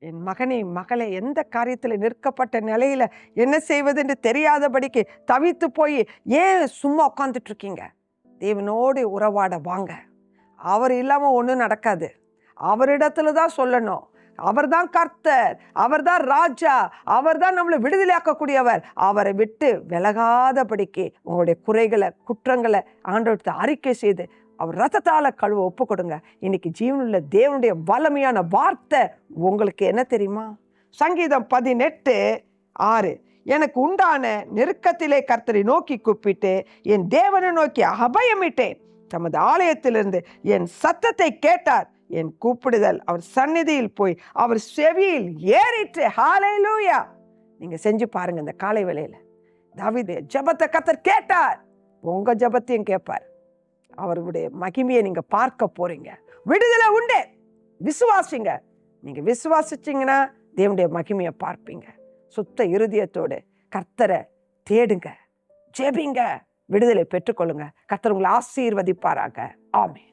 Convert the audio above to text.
என் மகனே மகளே, எந்த காரியத்தில் நிற்கப்பட்ட நிலையில என்ன செய்வது என்று தெரியாதபடிக்கு தவித்து போய் ஏன் சும்மா உட்காந்துட்டு இருக்கீங்க? தேவனோடு உறவாட வாங்க. அவர் இல்லாமல் ஒன்றும் நடக்காது. அவரிடத்துல தான் சொல்லணும். அவர் தான் கர்த்தர், அவர் தான் ராஜா, அவர் தான் நம்மளை விடுதலையாக்கக்கூடியவர். அவரை விட்டு விலகாதபடிக்கு உங்களுடைய குறைகளை குற்றங்களை ஆண்டவர்கிட்ட அறிக்கை செய்து அவர் ரத்தத்தால கழுவ ஒப்பு கொடுங்க. இன்னைக்கு ஜீவனுள்ள தேவனுடைய வல்லமையான வார்த்தை உங்களுக்கு என்ன தெரியுமா? சங்கீதம் 18:6, எனக்கு உண்டான நெருக்கத்திலே கர்த்தரை நோக்கி கூப்பிட்டு என் தேவனை நோக்கி அபயமிட்டேன். தமது ஆலயத்திலிருந்து என் சத்தத்தை கேட்டார். என் கூப்பிடுதல் அவர் சந்நிதியில் போய் அவர் செவியில் ஏறிற்று. ஹல்லேலூயா! நீங்க செஞ்சு பாருங்க. இந்த காலை வேளையில தாவீது ஜெபத்தை கர்த்தர் கேட்டார். உங்க ஜெபத்தையும் கேட்பார். அவருடைய மகிமையை நீங்க பார்க்க போறீங்க. விடுதலை உண்டு. விசுவாசிங்க. நீங்க விசுவாசிச்சீங்கன்னா தேவனுடைய மகிமையை பார்ப்பீங்க. சுத்த இருதயத்தோடு கர்த்தரை தேடுங்க, ஜெபிங்க, விடுதலை பெற்றுக்கொள்ளுங்க. கர்த்தர் உங்களை ஆசீர்வதிப்பாராக. ஆமென்.